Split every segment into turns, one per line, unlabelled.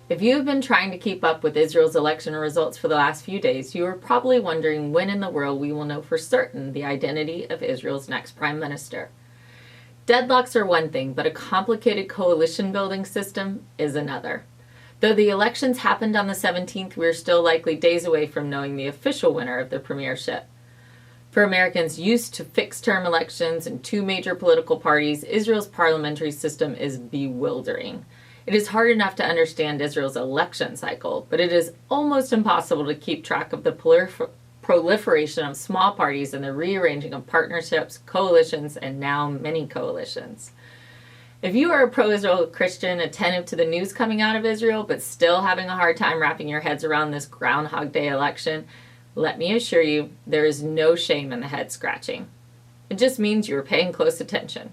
If you have been trying to keep up with Israel's election results for the last few days, you are probably wondering when in the world we will know for certain the identity of Israel's next prime minister. Deadlocks are one thing, but a complicated coalition building system is another. Though the elections happened on the 17th, we are still likely days away from knowing the official winner of the premiership. For Americans used to fixed-term elections and two major political parties, Israel's parliamentary system is bewildering. It is hard enough to understand Israel's election cycle, but it is almost impossible to keep track of the proliferation of small parties and the rearranging of partnerships, coalitions, and now mini coalitions. If you are a pro-Israel Christian attentive to the news coming out of Israel, but still having a hard time wrapping your heads around this Groundhog Day election, let me assure you, there is no shame in the head scratching. It just means you are paying close attention.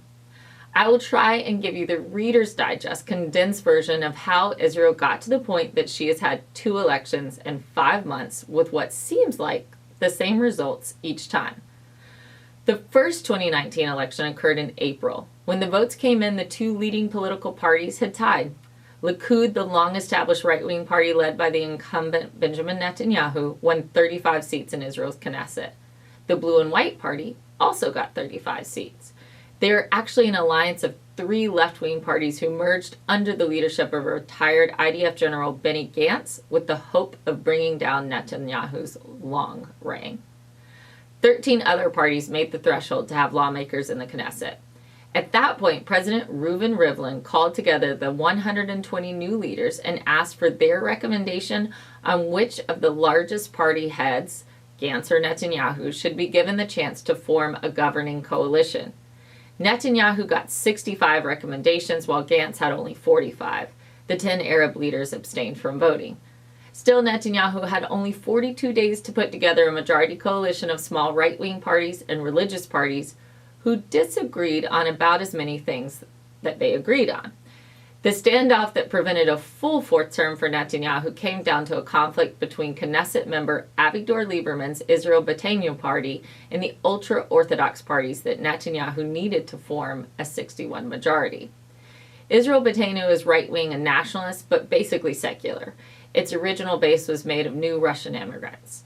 I will try and give you the Reader's Digest condensed version of how Israel got to the point that she has had 2 elections in 5 months with what seems like the same results each time. The first 2019 election occurred in April. When the votes came in, the 2 leading political parties had tied. Likud, the long-established right-wing party led by the incumbent Benjamin Netanyahu, won 35 seats in Israel's Knesset. The Blue and White Party also got 35 seats. They are actually an alliance of 3 left-wing parties who merged under the leadership of retired IDF General Benny Gantz with the hope of bringing down Netanyahu's long reign. 13 other parties made the threshold to have lawmakers in the Knesset. At that point, President Reuven Rivlin called together the 120 new leaders and asked for their recommendation on which of the largest party heads, Gantz or Netanyahu, should be given the chance to form a governing coalition. Netanyahu got 65 recommendations, while Gantz had only 45. The 10 Arab leaders abstained from voting. Still, Netanyahu had only 42 days to put together a majority coalition of small right-wing parties and religious parties who disagreed on about as many things that they agreed on. The standoff that prevented a full 4th term for Netanyahu came down to a conflict between Knesset member Avigdor Lieberman's Israel Beiteinu party and the ultra-Orthodox parties that Netanyahu needed to form a 61 majority. Israel Beiteinu is right-wing and nationalist, but basically secular. Its original base was made of new Russian immigrants.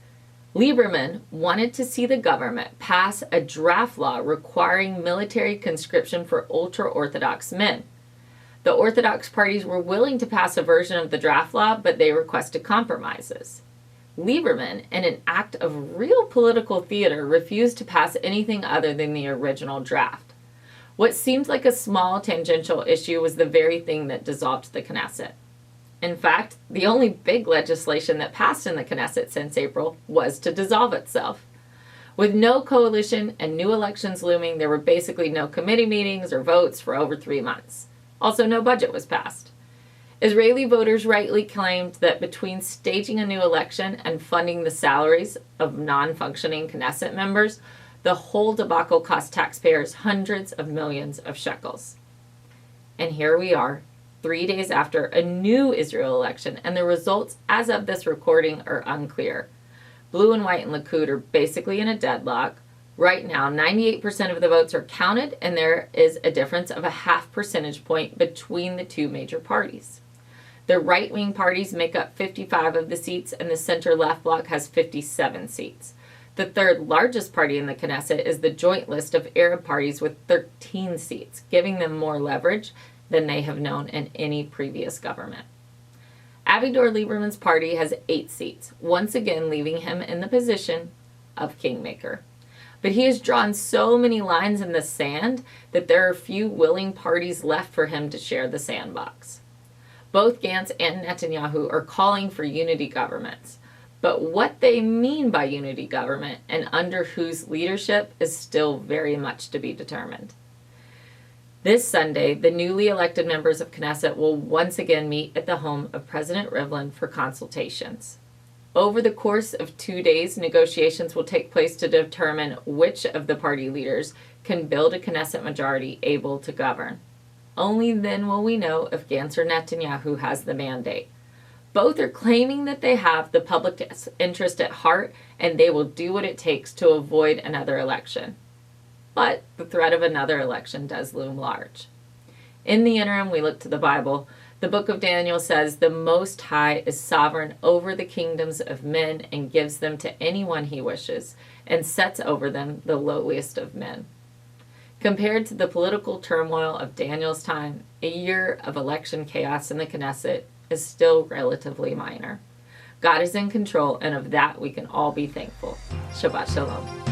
Lieberman wanted to see the government pass a draft law requiring military conscription for ultra-Orthodox men. The Orthodox parties were willing to pass a version of the draft law, but they requested compromises. Lieberman, in an act of real political theater, refused to pass anything other than the original draft. What seemed like a small tangential issue was the very thing that dissolved the Knesset. In fact, the only big legislation that passed in the Knesset since April was to dissolve itself. With no coalition and new elections looming, there were basically no committee meetings or votes for over 3 months. Also, no budget was passed. Israeli voters rightly claimed that between staging a new election and funding the salaries of non-functioning Knesset members, the whole debacle cost taxpayers hundreds of millions of shekels. And here we are, 3 days after a new Israel election, and the results as of this recording are unclear. Blue and White and Likud are basically in a deadlock. Right now, 98% of the votes are counted, and there is a difference of a half percentage point between the 2 major parties. The right-wing parties make up 55 of the seats, and the center-left bloc has 57 seats. The 3rd largest party in the Knesset is the joint list of Arab parties with 13 seats, giving them more leverage than they have known in any previous government. Avigdor Lieberman's party has 8 seats, once again leaving him in the position of kingmaker. But he has drawn so many lines in the sand that there are few willing parties left for him to share the sandbox. Both Gantz and Netanyahu are calling for unity governments, but what they mean by unity government and under whose leadership is still very much to be determined. This Sunday, the newly elected members of Knesset will once again meet at the home of President Rivlin for consultations. Over the course of 2 days, negotiations will take place to determine which of the party leaders can build a Knesset majority able to govern. Only then will we know if Gantz or Netanyahu has the mandate. Both are claiming that they have the public interest at heart and they will do what it takes to avoid another election. But the threat of another election does loom large. In the interim, we look to the Bible. The book of Daniel says the Most High is sovereign over the kingdoms of men and gives them to anyone he wishes, and sets over them the lowliest of men. Compared to the political turmoil of Daniel's time, a year of election chaos in the Knesset is still relatively minor. God is in control, and of that we can all be thankful. Shabbat Shalom.